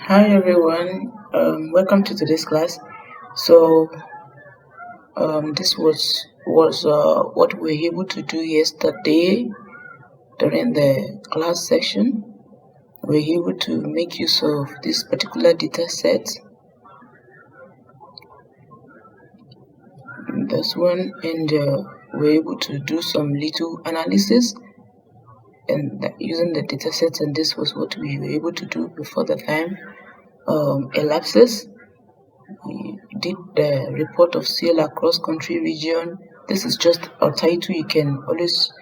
Hi everyone, welcome to today's class. So this was what we were able to do yesterday during the class section. We were able to make use of this particular data set. This one, and we were able to do some little analysis and using the data set, and this was what we were able to do before the time elapses. We did the report of sale across country region. This is just a title. You can always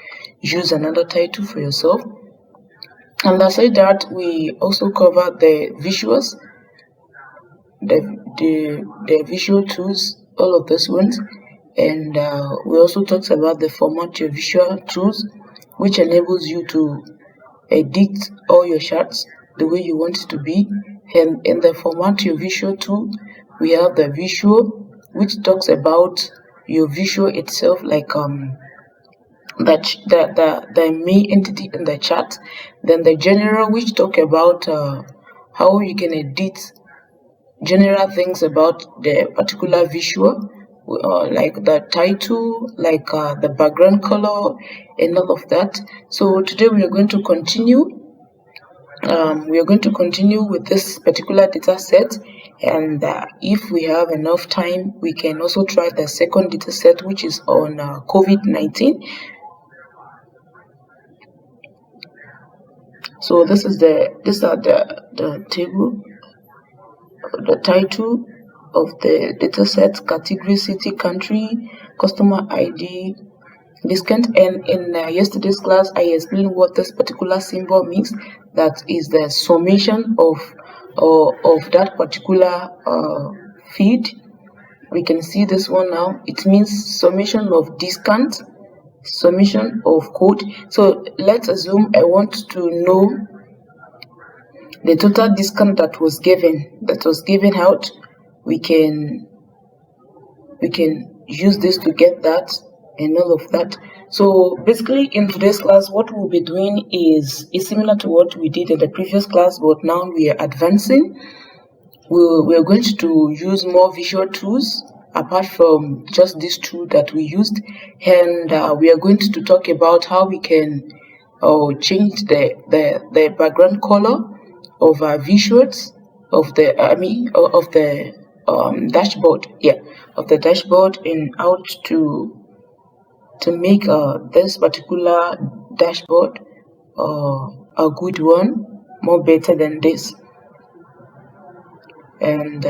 use another title for yourself. And aside that, we also covered the visuals, the visual tools, all of those ones. And we also talked about the format your visual tools, which enables you to edit all your charts the way you want it to be. And in the format your visual tool, we have the visual, which talks about your visual itself, like the main entity in the chart. Then the general, which talk about how you can edit general things about the particular visual, like the title, like the background color, and all of that. So today we are going to continue. With this particular data set, and if we have enough time, we can also try the second data set, which is on COVID-19. So these are the table, the title of the data set, category, city, country, customer ID, discount. And in yesterday's class, I explained what this particular symbol means. That is the summation of that particular field. We can see this one now. It means summation of discount, summation of code. So let's assume I want to know the total discount that was given out. We can use this to get that and all of that. So basically in today's class, what we'll be doing is similar to what we did in the previous class, but now we are advancing. We are going to use more visual tools apart from just this tool that we used, and we are going to talk about how we can change the background color of our visuals of the dashboard, of the dashboard, and how to make this particular dashboard a good one, more better than this. And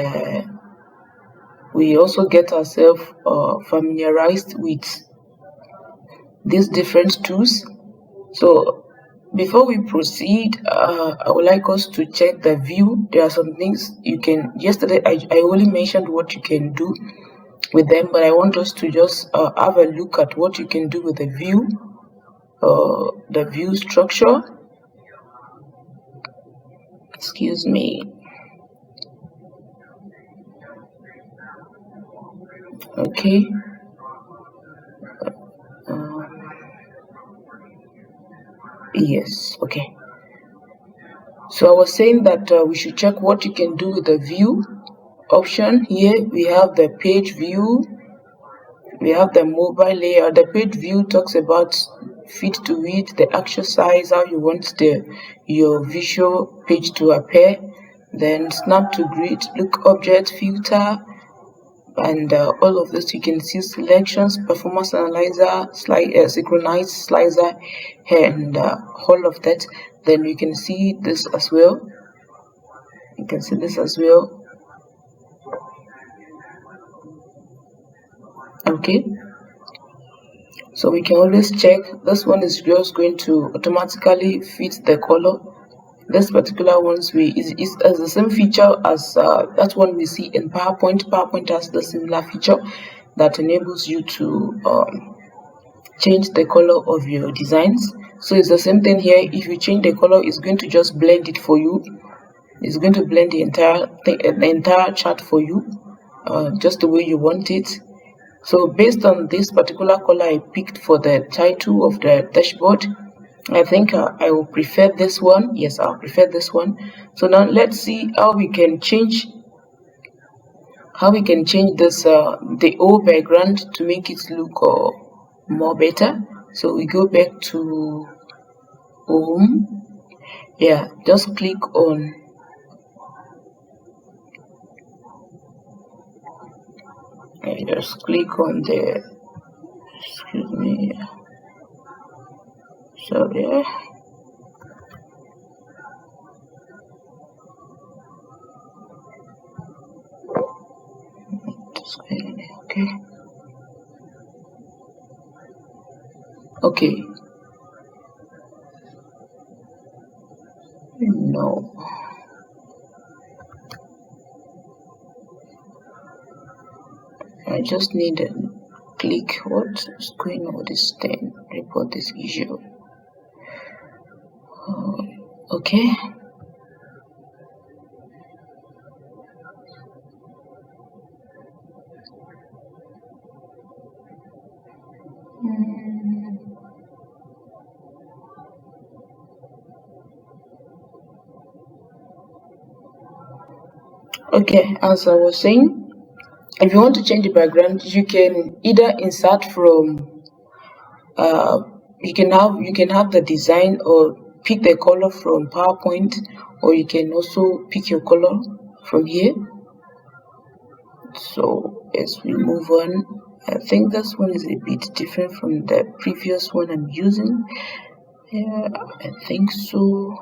we also get ourselves familiarized with these different tools. So before we proceed, I would like us to check the view. There are some things you can, yesterday I only mentioned what you can do with them, but I want us to just have a look at what you can do with the view structure. Excuse me. Okay. Yes, okay. So I was saying that we should check what you can do with the view option. Here we have the page view, we have the mobile layer. The page view talks about fit to width, the actual size, how you want your visual page to appear. Then snap to grid, look object, filter, and all of this. You can see selections, performance analyzer, synchronized slicer, and all of that. Then you can see this as well. Okay, so we can always check. This one is just going to automatically fit the color. This particular one is the same feature as that one we see in PowerPoint. PowerPoint has the similar feature that enables you to change the color of your designs. So it's the same thing here. If you change the color, it's going to just blend it for you. It's going to blend the entire chart for you, just the way you want it. So based on this particular color I picked for the title of the dashboard, I think I will prefer this one. Yes, I'll prefer this one. So now let's see how we can change this the old background to make it look more better. So we go back to home. Yeah, just click on the, excuse me, sorry, okay, no, I just need to click what's going on with this thing, report this issue. Okay. Okay, as I was saying, if you want to change the background, you can either insert from you can have the design or pick the color from PowerPoint, or you can also pick your color from here. So as we move on, I think this one is a bit different from the previous one I'm using. Yeah, I think so.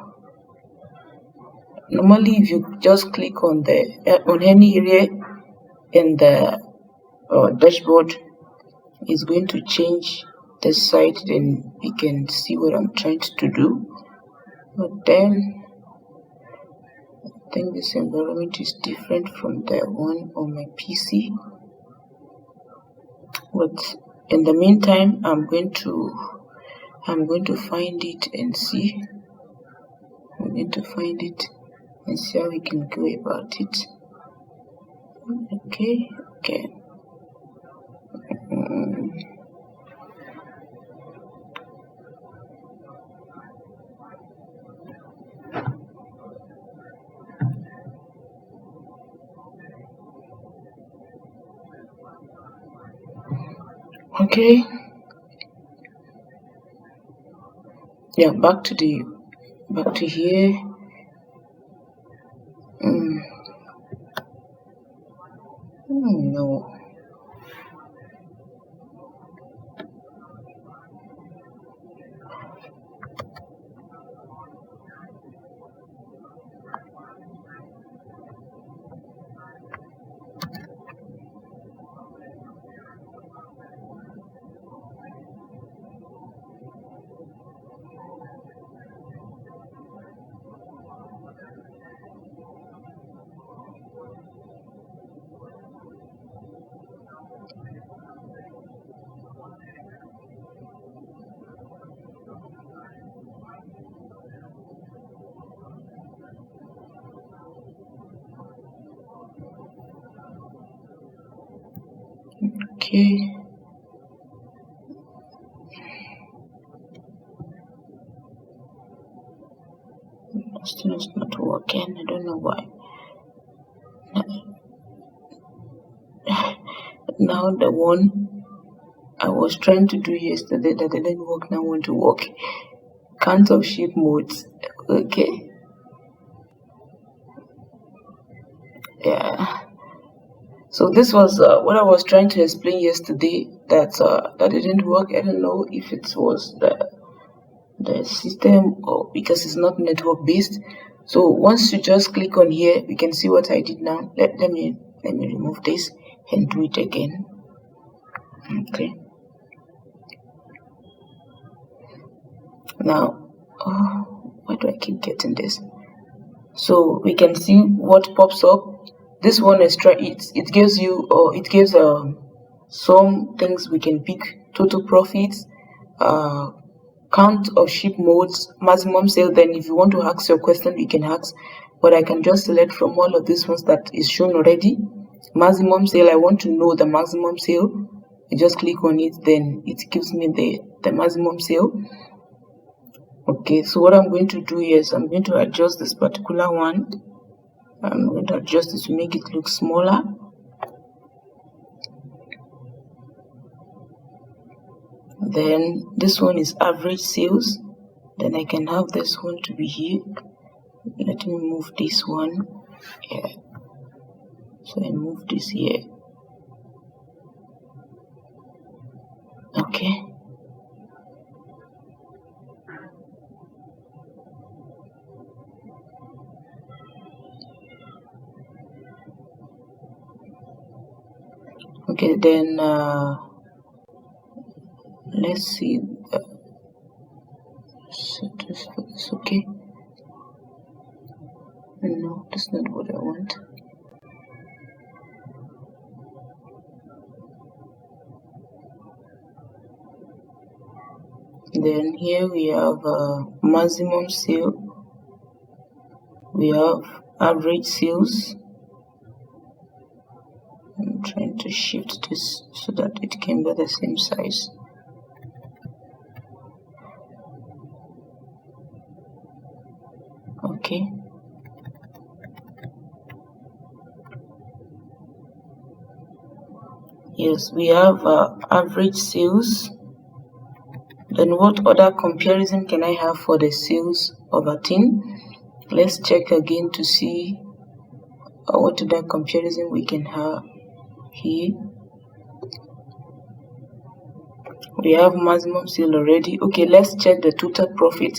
Normally, if you just click on any area in the dashboard, it's going to change the site, then we can see what I'm trying to do. But then I think this environment is different from the one on my PC. But in the meantime, I'm going to find it and see. I'm going to find it and see how we can go about it. Okay. Okay. Yeah, back to here. No. Okay. Still it's not working. I don't know why. Now the one I was trying to do yesterday that didn't work now want to work. Count of ship modes. Okay. Yeah. So this was what I was trying to explain yesterday. That didn't work. I don't know if it was the system or because it's not network based. So once you just click on here, we can see what I did now. Let me remove this and do it again. Okay. Now, why do I keep getting this? So we can see what pops up. This one is it gives you some things we can pick: total profits, count of ship modes, maximum sale. Then if you want to ask your question, we can ask, but I can just select from all of these ones that is shown already. Maximum sale, I want to know the maximum sale. I just click on it, then it gives me the maximum sale. Okay, so what I'm going to do is I'm going to adjust this particular one. I'm going to adjust it to make it look smaller. Then this one is average sales. Then I can have this one to be here. Let me move this one here. So I move this here. Okay. Okay, then let's see. It's okay. No, that's not what I want. Then here we have maximum sale. We have average sales. I'm trying to shift this so that it can be the same size. Okay. Yes, we have average sales. Then what other comparison can I have for the sales of a team? Let's check again to see what other comparison we can have here. We have maximum sale already. Okay, let's check the total profit.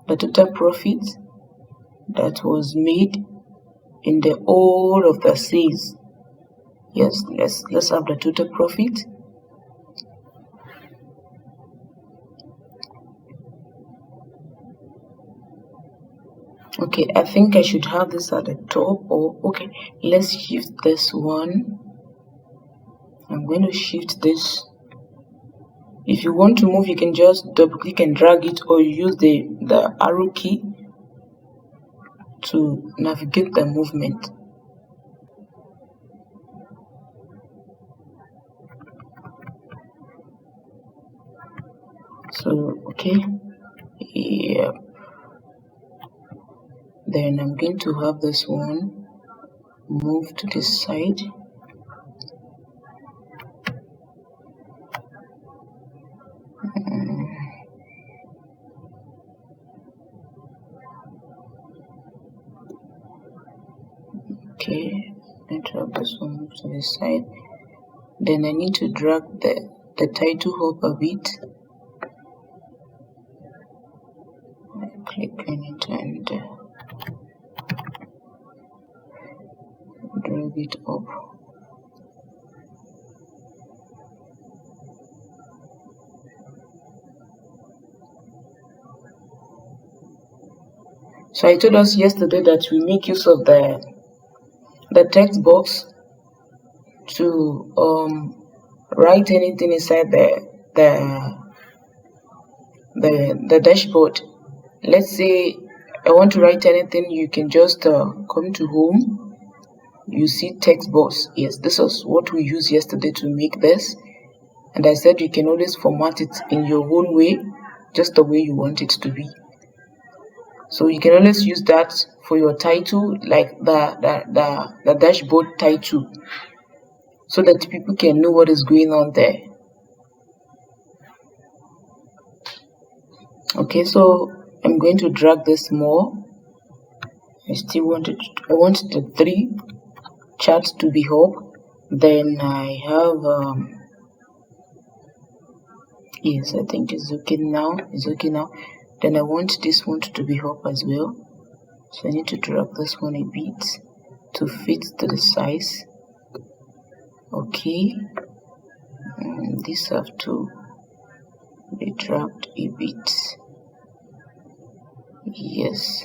The total profit that was made in the whole of the sales. Yes, let's have the total profit. Okay, I think I should have this at the top. Or okay, let's shift this one. I'm going to shift this. If you want to move, you can just double click and drag it, or use the arrow key to navigate the movement. So okay, yeah. Then I'm going to have this one move to this side. Okay, I drag this one move to this side. Then I need to drag the title up a bit. I click on it and drag it up. So I told us yesterday that we make use of the text box to write anything inside the dashboard. Let's say I want to write anything. You can just come to home. You see text box. Yes, this is what we used yesterday to make this. And I said you can always format it in your own way, just the way you want it to be. So you can always use that for your title, like the dashboard title, so that people can know what is going on there. Okay, so I'm going to drag this more. I want the 3 charts to be up. Then I have yes, I think it's okay now. It's okay now. Then I want this one to be up as well. So I need to drag this one a bit to fit to the size. Okay. These have to be dragged a bit. Yes.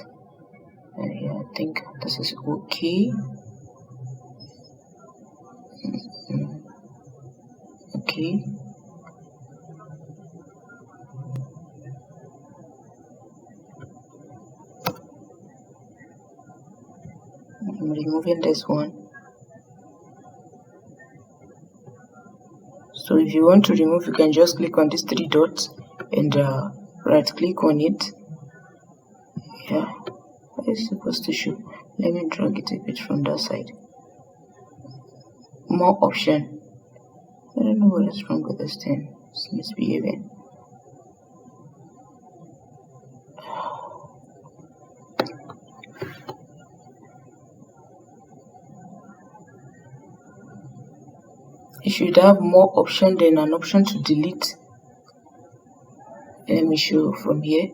Yeah, I think this is okay. Okay. I'm removing this one. So if you want to remove, you can just click on these 3 dots and right click on it. Yeah, what is supposed to show? Let me drag it a bit from that side. More option. I don't know what is wrong with this thing. It's misbehaving. You should have more option than an option to delete. Let me show from here.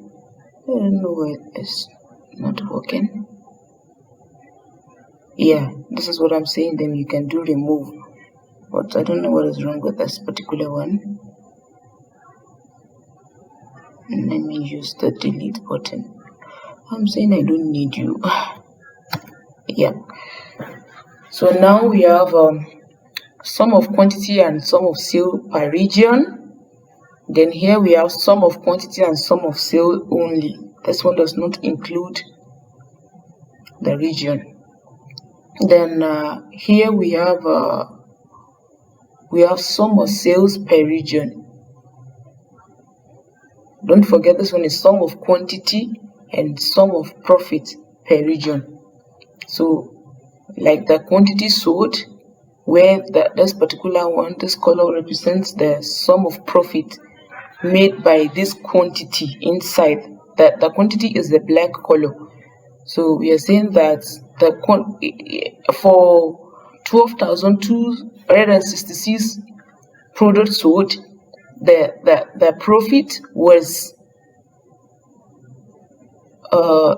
I don't know why it's not working. Yeah, this is what I'm saying. Then you can do remove, but I don't know what is wrong with this particular one. Let me use the delete button. I'm saying I don't need you. Yeah. So now we have sum of quantity and sum of sale per region. Then here we have sum of quantity and sum of sale only. This one does not include the region. Then here we have sum of sales per region. Don't forget this one is sum of quantity and sum of profit per region. So like the quantity sold, where this particular one, this color represents the sum of profit made by this quantity inside. The quantity is the black color. So we are saying that for 12,266 products sold, the profit was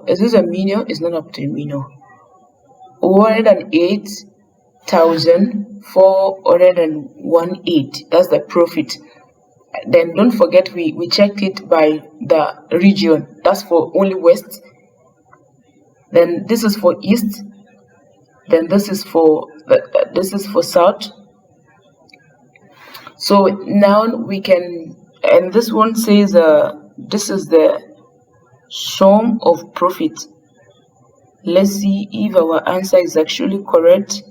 is this a million? It's not up to a million. 108,418. That's the profit. Then don't forget we checked it by the region. That's for only West. Then this is for East. Then this is for South. So now we can, and this one says this is the sum of profit. Let's see if our answer is actually correct.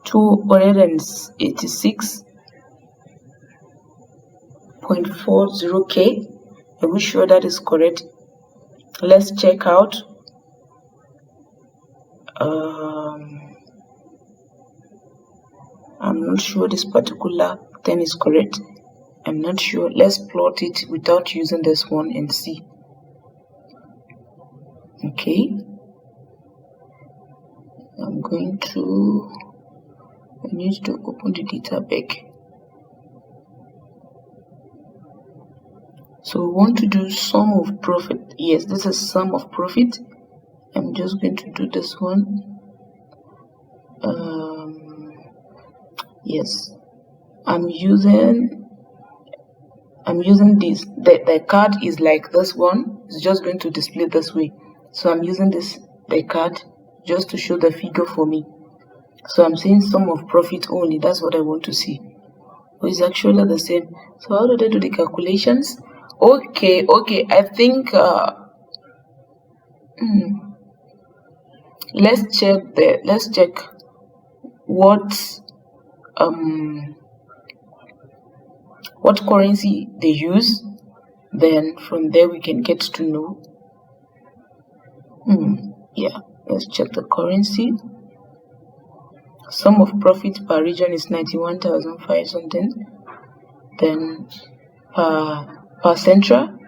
286.40K. Are we sure that is correct? Let's check out. I'm not sure this particular thing is correct. I'm not sure. Let's plot it without using this one and see. Okay. I need to open the data back. So we want to do sum of profit. Yes, this is sum of profit. I'm just going to do this one. Yes, I'm using this. The card is like this one. It's just going to display this way. So I'm using the card just to show the figure for me. So I'm saying sum of profit only. That's what I want to see. Oh, it's actually the same. So how do they do the calculations? Okay. I think let's check what currency they use. Then from there we can get to know. Yeah, let's check the currency. Sum of profit per region is 91,500 something. Then per central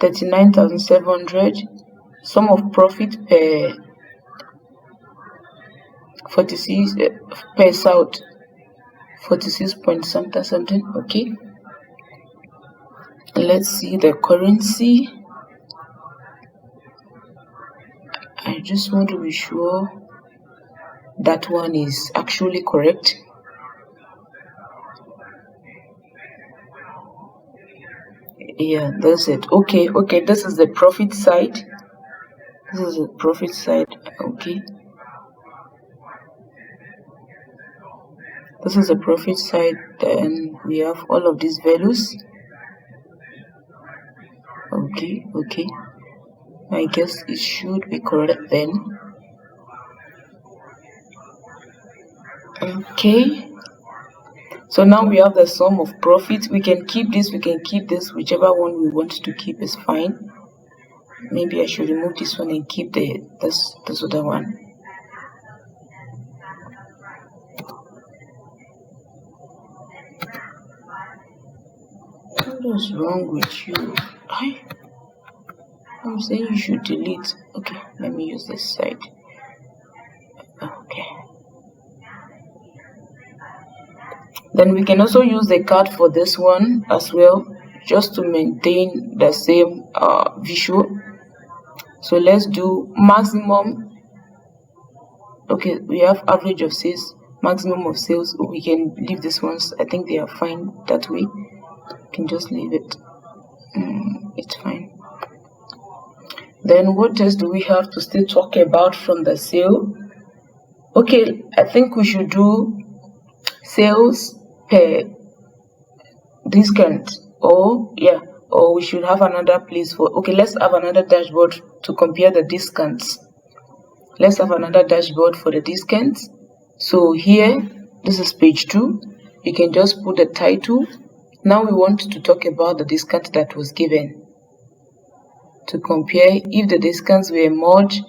39,700. Sum of profit per 46 per south 46 point something. Okay, let's see the currency. I just want to be sure that one is actually correct. Yeah, that's it. Okay, this is the profit side. Okay, this is the profit side. Then we have all of these values. Okay, I guess it should be correct then. Okay, So now we have the sum of profit. We can keep this, we can keep this, whichever one we want to keep is fine. Maybe I should remove this one and keep this other one. What is wrong with you? I'm saying you should delete. Okay, let me use this side. Okay. Then we can also use the card for this one as well, just to maintain the same visual. So let's do maximum. Okay, we have average of sales, maximum of sales. We can leave these ones. I think they are fine that way. You can just leave it. It's fine. Then what else do we have to still talk about from the sale? Okay, I think we should do sales per discount, or we should have another place for. Okay, let's have another dashboard to compare the discounts. Let's have another dashboard for the discounts. So here, this is page 2. You can just put the title. Now we want to talk about the discount that was given, to compare if the discounts were merged,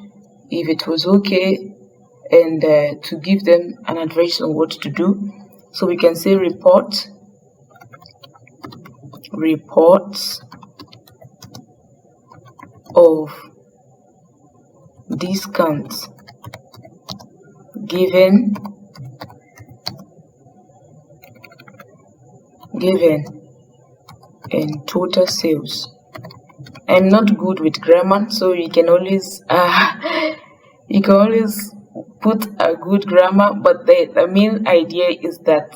if it was okay, and to give them an advice on what to do. So we can say reports of discounts given in total sales. I'm not good with grammar, so you can always put a good grammar, but the main idea is that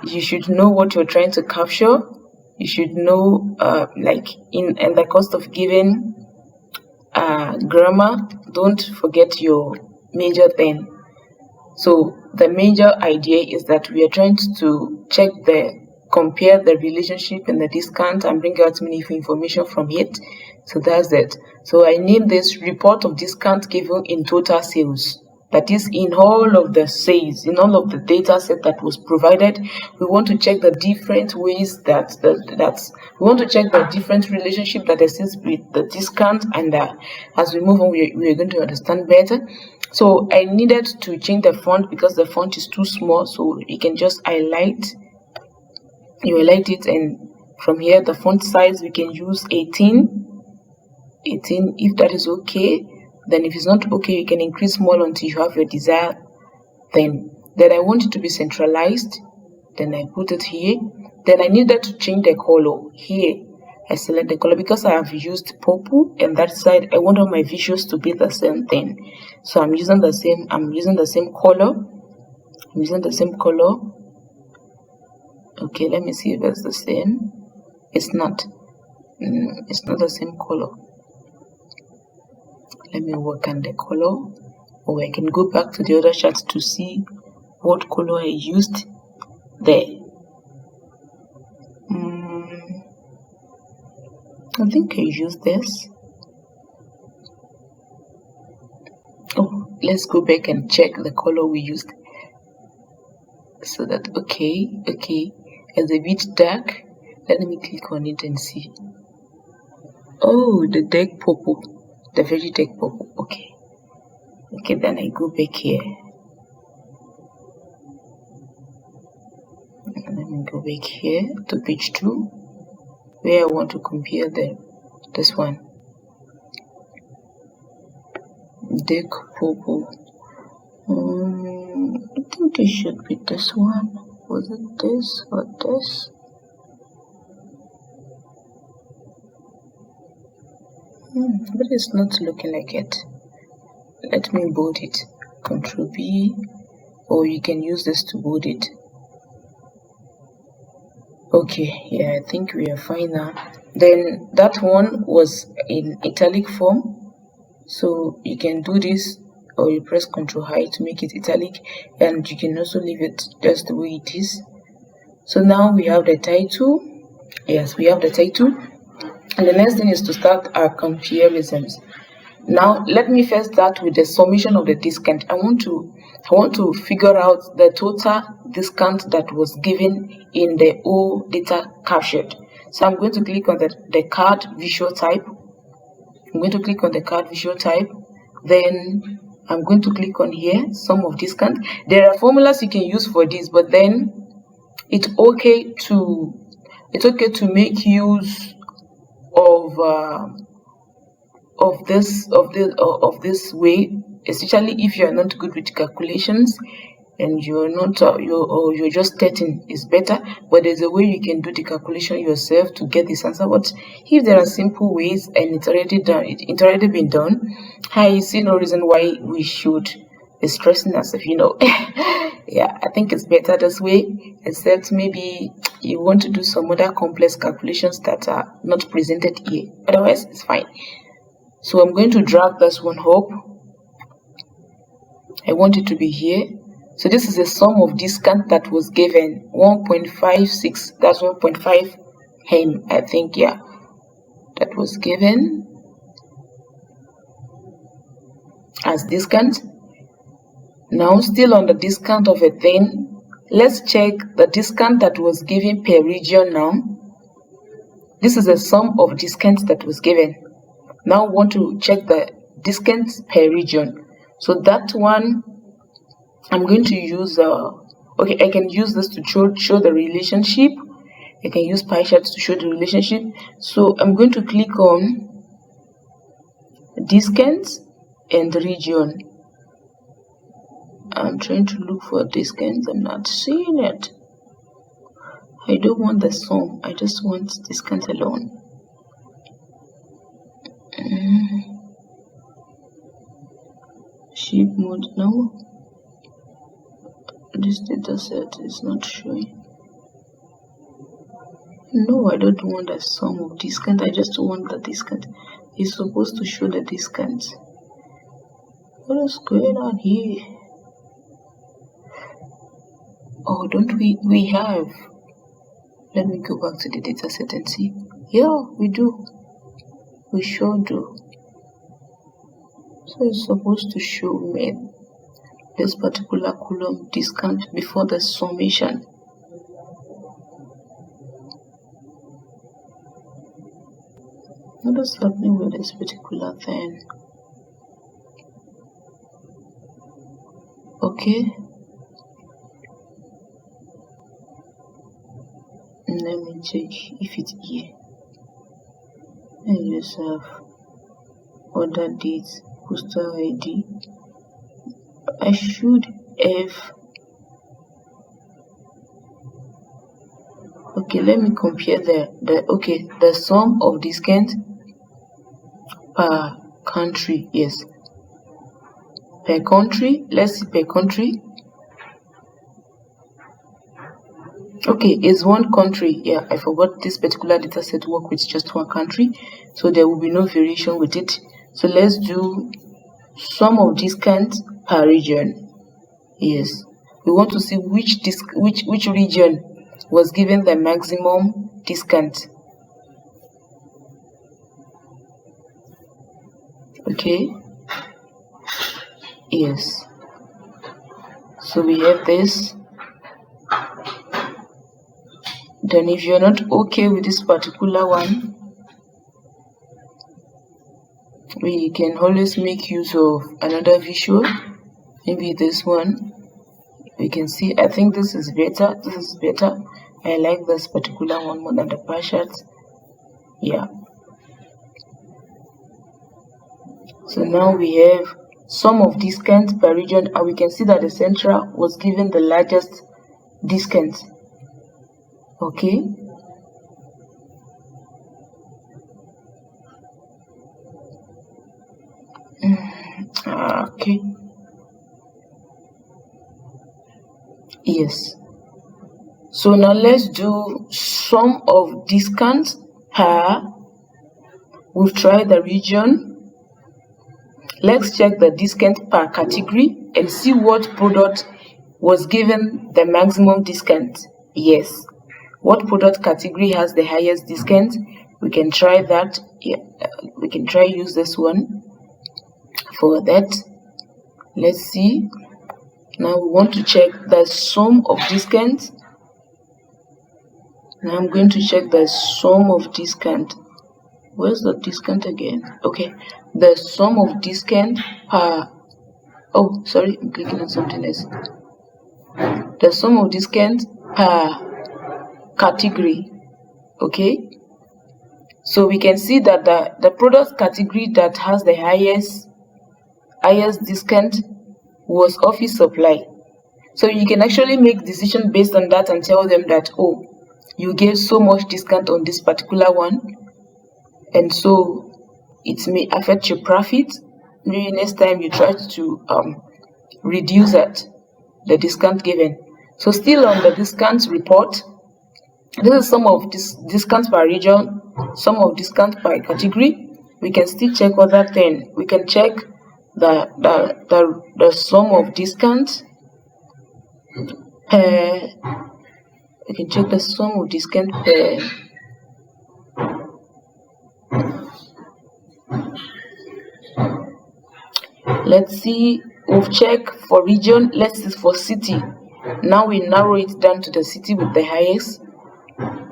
you should know what you're trying to capture. You should know like in the cost of giving grammar, don't forget your major thing. So the major idea is that we are trying to compare the relationship in the discount and bring out meaningful information from it. So that's it. So I named this report of discount given in total sales. That is, in all of the sales, in all of the data set that was provided, we want to check the different ways we want to check the different relationship that exists with the discount, and as we move on, we are going to understand better. So I needed to change the font because the font is too small, so you can just highlight. You highlight it, and from here the font size we can use 18 if that is okay. Then if it's not okay, you can increase more until you have your desired thing. Then I want it to be centralized, then I put it here. Then I needed to change the color. Here I select the color because I have used purple, and that side I want all my visuals to be the same thing. So I'm using the same color. Okay, let me see if it's the same. It's not the same color. Let me work on the color, or I can go back to the other chart to see what color I used there. I think I used this. Oh, let's go back and check the color we used. So that okay, it's a bit dark. Let me click on it and see. Oh, the dark purple. The very dark purple. Okay, then I go back here. Let me go back here to page 2, where I want to compare this one. Dark purple. I think it should be this one. Was it this or this? But it's not looking like it. Let me bold it. Ctrl B, or you can use this to bold it. Okay, yeah, I think we are fine now. Then that one was in italic form, so you can do this, or you press Ctrl I to make it italic, and you can also leave it just the way it is. So now we have the title. Yes, we have the title. And the next thing is to start our comparisons. Now let me first start with the summation of the discount. I want to figure out the total discount that was given in the O data captured. So I'm going to click on the card visual type. I'm going to click on the card visual type. Then I'm going to click on here, sum of discount. There are formulas you can use for this, but then it's okay to make use of this way, especially if you are not good with calculations and you're not you're just starting. Is better, but there's a way you can do the calculation yourself to get this answer. But if there are simple ways and it's already been done, I see no reason why we should be stressing ourselves, yeah, I think it's better this way, except maybe you want to do some other complex calculations that are not presented here. Otherwise, it's fine. So I'm going to drag this one up. I want it to be here. So this is the sum of discount that was given, 1.56. That's 1.5 M, I think, yeah. That was given as discount. Now, still on the discount of a thing, let's check the discount that was given per region now. This is the sum of discounts that was given. Now, want to check the discounts per region. So that one, I'm going to use, okay, I can use this to show the relationship. I can use pie charts to show the relationship. So I'm going to click on discounts and region. I'm trying to look for discounts. I'm not seeing it. I don't want the sum. I just want discount alone. Sheet mode, no. This data set is not showing. No, I don't want the sum of discount. I just want the discount. It's supposed to show the discount. What is going on here? Oh, don't we have? Let me go back to the data set and see. Yeah, we do. We sure do. So it's supposed to show me this particular column discount before the summation. What is happening with this particular thing? Okay. Let me check if it's here. And just have order dates, postal ID. I should have. Okay, let me compare the sum of discount per country. Yes, per country. Let's see per country. Okay, it's one country. Yeah, I forgot this particular data set work with just one country, so there will be no variation with it. So let's do sum of discounts per region. Yes, we want to see which region was given the maximum discount. Okay. Yes. So we have this. Then if you're not okay with this particular one, we can always make use of another visual. Maybe this one. We can see, I think this is better. This is better. I like this particular one more than the pie chart. Yeah. So now we have sum of discounts per region, and we can see that the central was given the largest discount. Okay. Okay. Yes. So now let's do sum of discounts per. We've tried the region. Let's check the discount per category and see what product was given the maximum discount. Yes. What product category has the highest discount? We can try that. Yeah, we can try use this one. for that. Let's see. Now we want to check the sum of discount. Now I'm going to check the sum of discount. Where's the discount again? Okay, the sum of discount per, oh sorry, I'm clicking on something else. The sum of discount per category. Okay, so we can see that the product category that has the highest discount was office supply. So you can actually make decision based on that and tell them that, oh, you gave so much discount on this particular one, and so it may affect your profit. Maybe next time you try to reduce the discount given. So still on the discount report, this is some of discounts per region, some of discount by category. We can still check other thing. We can check the sum of discounts. We can check the sum of discount per let's see, we've checked for region. Let's see for city. Now we narrow it down to the city with the highest.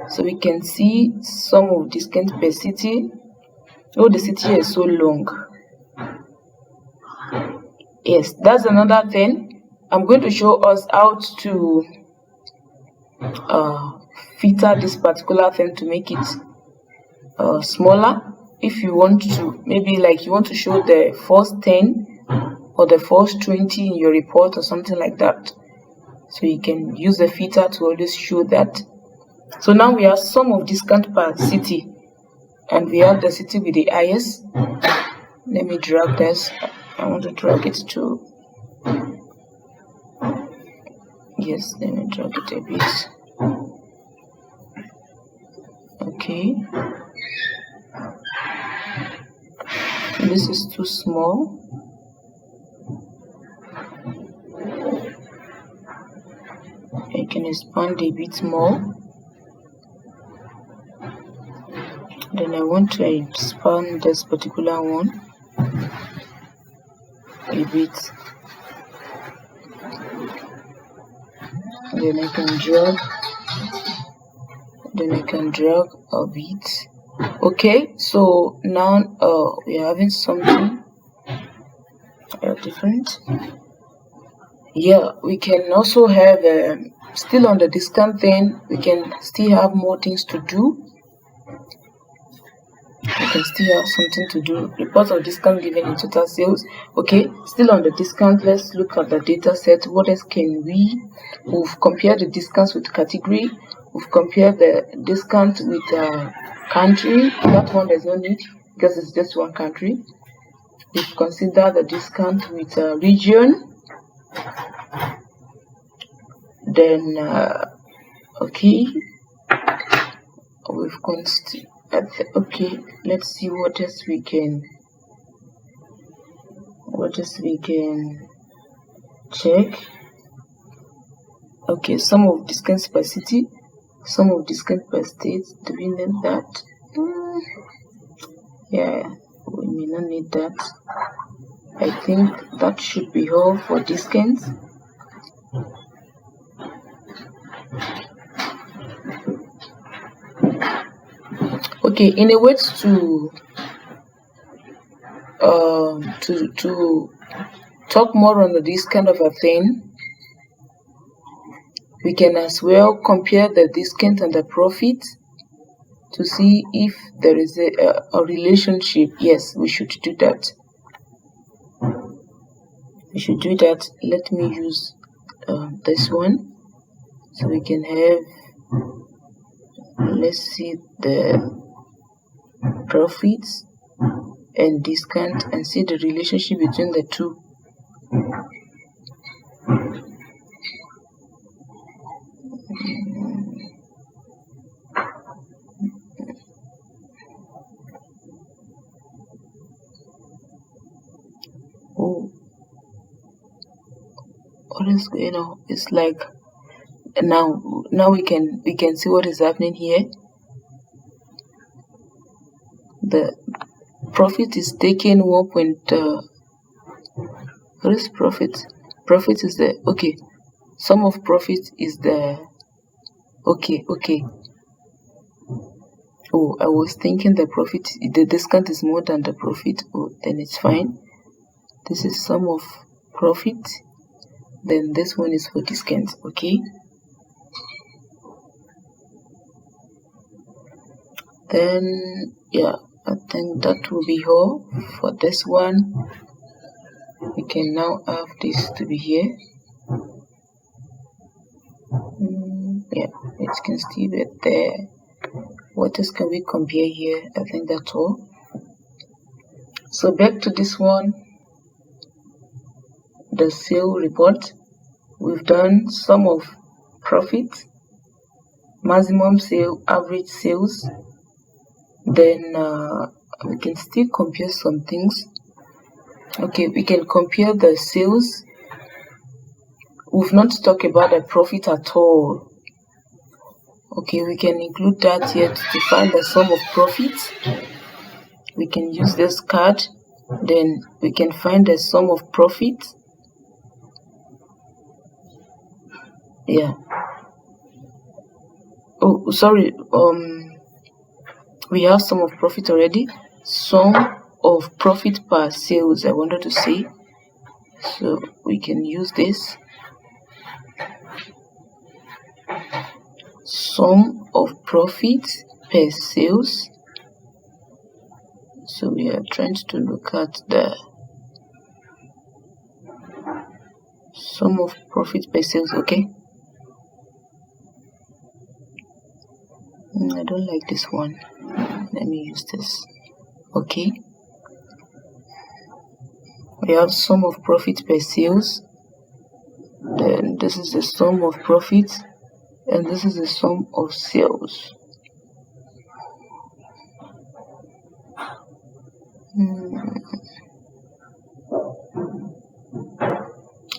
So we can see sum of discount per city. Oh, the city is so long. Yes, that's another thing. I'm going to show us how to filter this particular thing to make it smaller. If you want to, maybe like you want to show the first 10 or the first 20 in your report or something like that. So you can use the filter to always show that. So now we have sum of discount per city, and we have the city with the highest. Let me drag this. I want to drag it to, yes, let me drag it a bit. Okay, this is too small. I can expand a bit more. Then I want to expand this particular one a bit. Then I can drag a bit. Okay, so now we're having something different. Yeah, we can also have still on the discount thing, we can still have more things to do. We can still have something to do. Report of discount given in total sales. Okay, still on the discount, let's look at the data set. What else can we've compared the discounts with category. We've compared the discount with country. That one there's no need because it's just one country. We've considered the discount with region. Then okay, we've considered. Okay, let's see what else we can check. Okay, sum of discounts per city, sum of discount per state. Do we need that? Yeah, we may not need that. I think that should be all for discounts. Okay, in a way to talk more on this kind of a thing, we can as well compare the discount and the profit to see if there is a relationship. Yes, we should do that. We should do that. Let me use this one so we can have, let's see the profits and discount and see the relationship between the two. Oh, what is going on? It's like now we can see what is happening here. The profit is taking 1.2 What is profit? Profit is the, okay, sum of profit is the, okay. Oh, I was thinking the profit, the discount is more than the profit. Oh, then it's fine. This is sum of profit. Then this one is for discount, okay? Then, yeah, I think that will be all for this one. We can now have this to be here. Yeah, it can still be there. What else can we compare here? I think that's all. So back to this one, the sale report. We've done sum of profit, maximum sale, average sales. Then we can still compare some things. Okay, we can compare the sales. We've not talked about the profit at all. Okay, we can include that here to find the sum of profit. We can use this card. Then we can find the sum of profit. Yeah. Oh, sorry. We have sum of profit already. Sum of profit per sales, I wanted to say. So we can use this. Sum of profit per sales. So we are trying to look at the sum of profit per sales, okay? I don't like this one. Let me use this. Okay. We have sum of profit per sales. Then this is the sum of profit, and this is the sum of sales.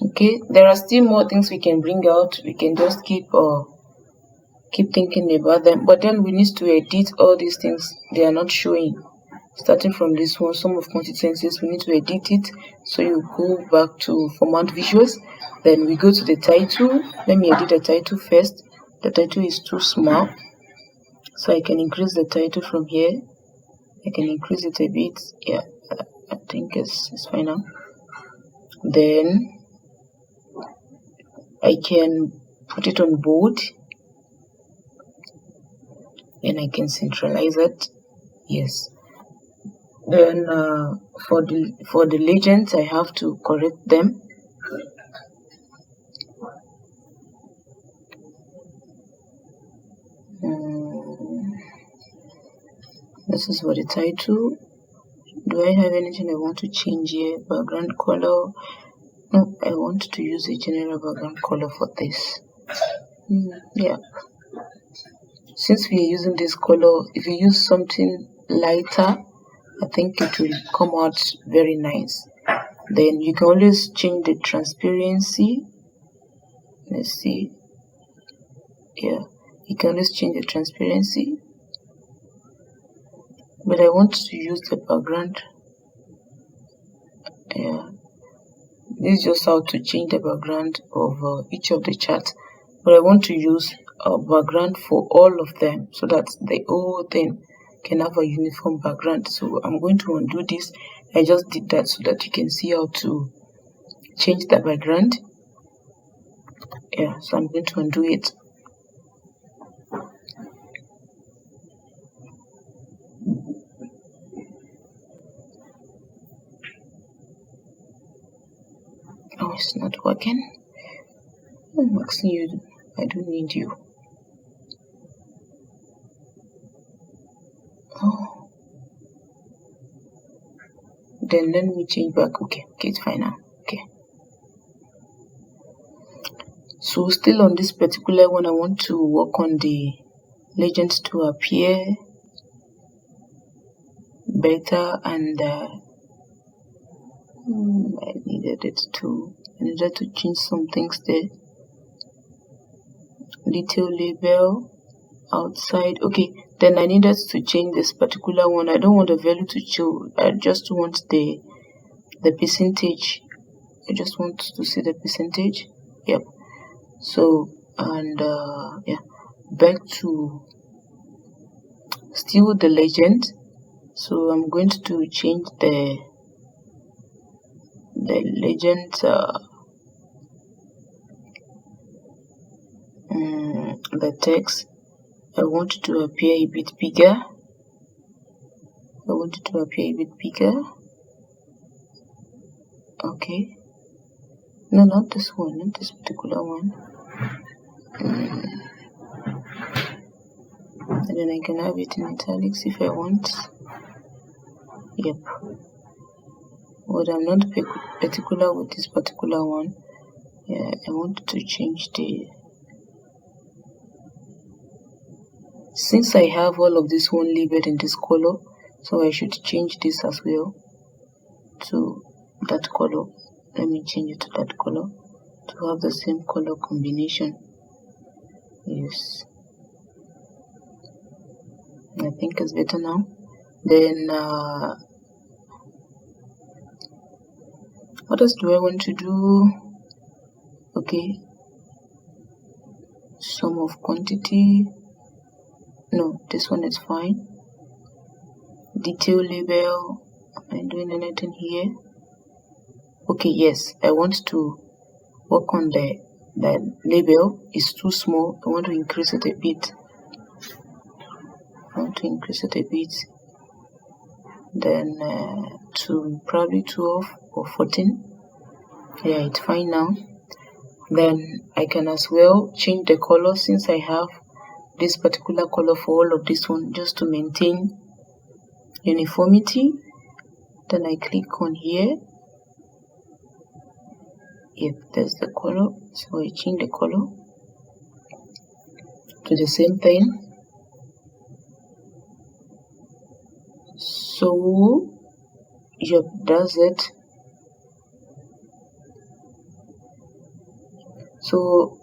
Okay, there are still more things we can bring out. We can just keep thinking about them, but then we need to edit all these things they are not showing. Starting from this one, sum of constituencies, we need to edit it. So you go back to format visuals, then we go to the title. Let me edit the title first. The title is too small, so I can increase the title from here. I can increase it a bit. Yeah, I think it's fine now. Then I can put it on bold, and I can centralize it. Yes. Then for the legends, I have to correct them. This is for the title. Do I have anything I want to change here? Background color. No, I want to use a general background color for this. Yeah. Since we are using this color, if you use something lighter, I think it will come out very nice. Then you can always change the transparency. Let's see. Yeah, you can always change the transparency. But I want to use the background. Yeah, this is just how to change the background of each of the charts. But I want to use a background for all of them so that the whole thing can have a uniform background. So I'm going to undo this. I just did that so that you can see how to change the background. Yeah, so I'm going to undo it. Oh, it's not working. I'm asking you. I don't need you. Oh. Then let me change back. Okay, it's fine now. Okay. So still on this particular one, I want to work on the legends to appear better, and I needed to change some things there. Detail label outside. Okay, then I needed to change this particular one. I don't want the value to show. I just want the percentage I just want to see the percentage. Yep. So, and yeah, back to still the legend. So I'm going to change the legend the text. I want it to appear a bit bigger. Okay. No, not this one, not this particular one. And then I can have it in italics if I want. Yep. But I'm not particular with this particular one. Yeah, I want to change the. Since I have all of this one labeled in this color, so I should change this as well to that color. Let me change it to that color to have the same color combination. Yes, I think it's better now. Then what else do I want to do? Okay, sum of quantity. No, this one is fine. Detail label. Am I doing anything here? Okay, yes, I want to work on the label. Is too small. I want to increase it a bit. Then to probably 12 or 14. Yeah, it's fine now. Then I can as well change the color since I have this particular color for all of this one, just to maintain uniformity. Then I click on here. Yep, there's the color. So I change the color to the same thing. So yep, that's it. So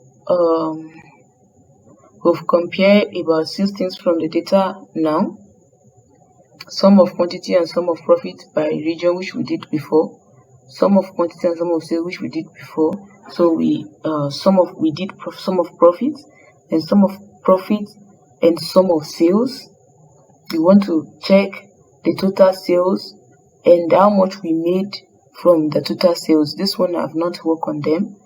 we've compared about 6 things from the data now. Sum of quantity and sum of profit by region, which we did before. Sum of quantity and sum of sales, which we did before. So we sum of profits and sum of profits and sum of sales. We want to check the total sales and how much we made from the total sales. This one I've not worked on them,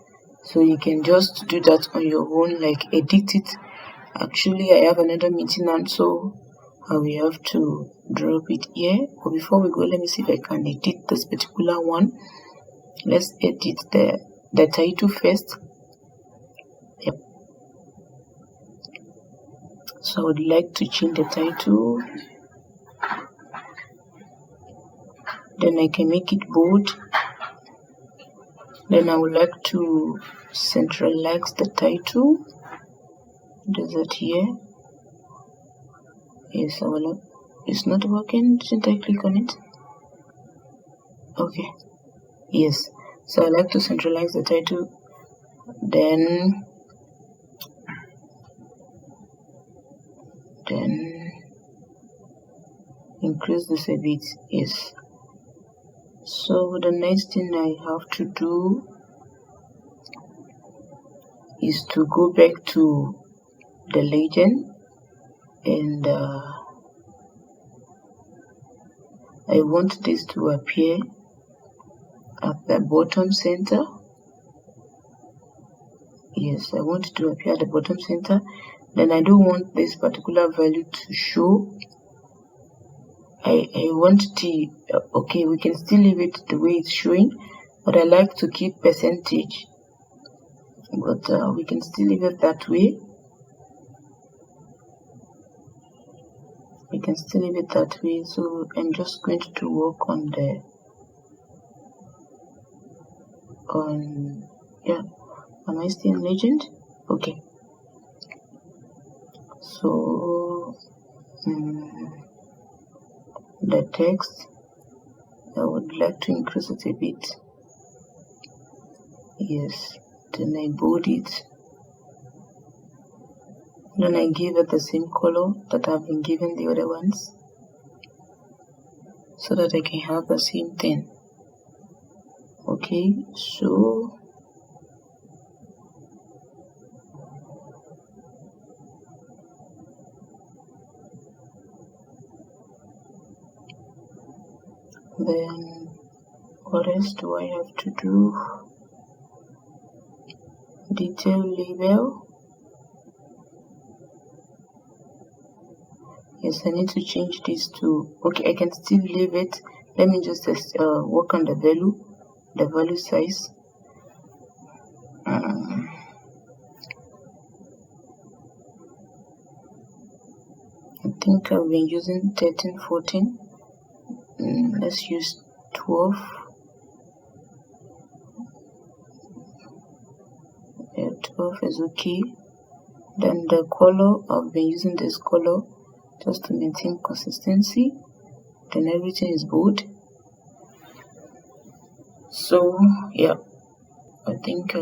so you can just do that on your own, like edit it. Actually, I have another meeting now, so I will have to drop it here. But before we go, let me see if I can edit this particular one. Let's edit the title first. Yep. So I would like to change the title. Then I can make it bold. Then I would like to centralize the title. Do that here. Yes, I will. It's not working. Didn't I click on it? Okay. Yes. So I like to centralize the title. Then increase this a bit. Yes. So the next thing I have to do is to go back to the legend, and I want this to appear at the bottom center. Yes, I want it to appear at the bottom center. Then I don't want this particular value to show. I want the okay, we can still leave it the way it's showing, but I like to keep percentage, but we can still leave it that way. So I'm just going to work on am I still in legend? Okay, so the text, I would like to increase it a bit. Yes, then I bold it. Then I give it the same color that I've been given the other ones, so that I can have the same thing. Okay. Okay, so then what else do I have to do? Detail label. Yes, I need to change this to, okay, I can still leave it. Let me just work on the value size. I think I've been using 13, 14. Let's use 12. Yeah, 12 is okay. Then the color, I've been using this color just to maintain consistency. Then everything is bold. So yeah, I think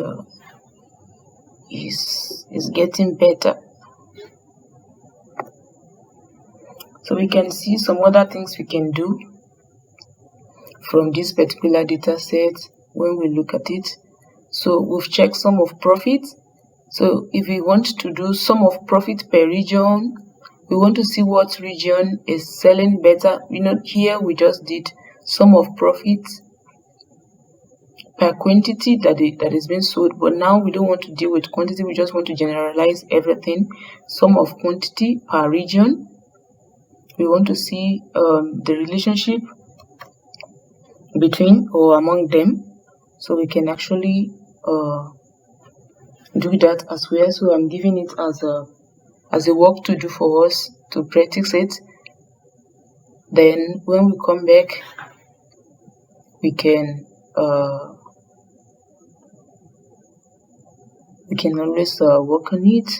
it's getting better. So we can see some other things we can do from this particular data set when we look at it. So we've checked sum of profit. So if we want to do sum of profit per region, we want to see what region is selling better. Here we just did sum of profit per quantity that is being sold, but now we don't want to deal with quantity, we just want to generalize everything. Sum of quantity per region, we want to see the relationship between or among them, so we can actually do that as well. So I'm giving it as a work to do for us to practice it. Then when we come back, we can always work on it.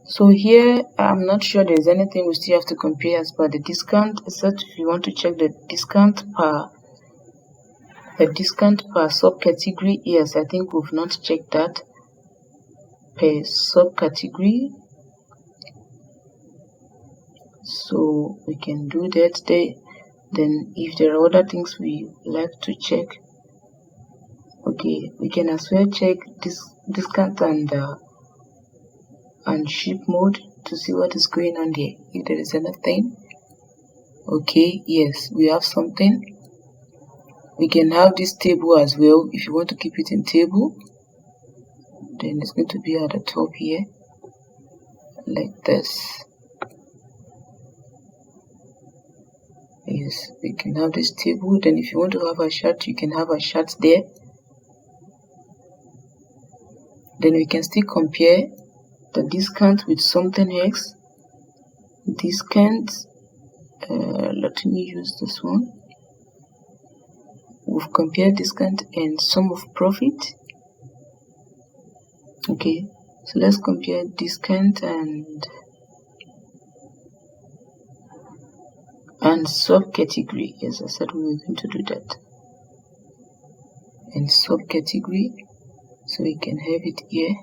So here I'm not sure there's anything we still have to compare as per the discount, except if you want to check the discount per subcategory. Yes, I think we've not checked that per subcategory, so we can do that there. Then if there are other things we like to check, okay, we can as well check this discount and ship mode to see what is going on there, if there is anything. Okay, yes, we have something. We can have this table as well. If you want to keep it in table, then it's going to be at the top here like this. Yes, we can have this table. Then if you want to have a chart, you can have a chart there. Then we can still compare the discount with something else. Discount, let me use this one. We've compared discount and sum of profit. Okay, so let's compare discount and subcategory. Yes, I said we were going to do that. And subcategory, so we can have it here.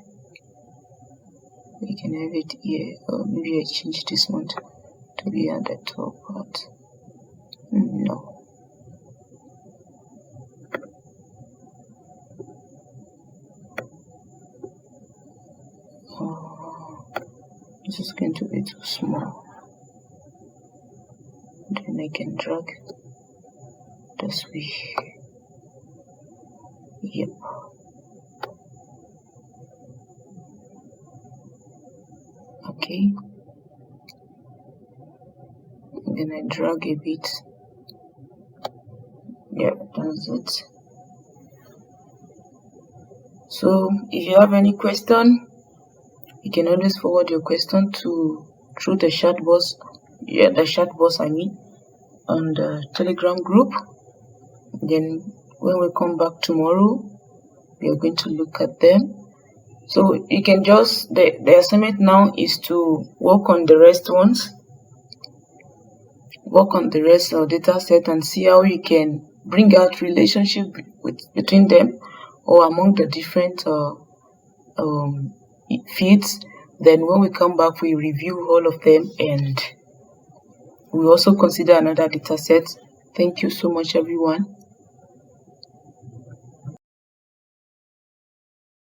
We can have it here. Or maybe I change this one to be at the top part. No. This is going to be too small. Then I can drag this way. Yep. Okay. And then I drag a bit. Yep, that's it. So if you have any question, you can always forward your question through the chat box. Yeah, the chat box, I mean, on the Telegram group. Then when we come back tomorrow, we are going to look at them. So you can just, the assignment now is to work on the rest ones, work on the rest of data set and see how you can bring out relationship between them or among the different fields. Then when we come back, we review all of them and we also consider another data set. Thank you so much, everyone.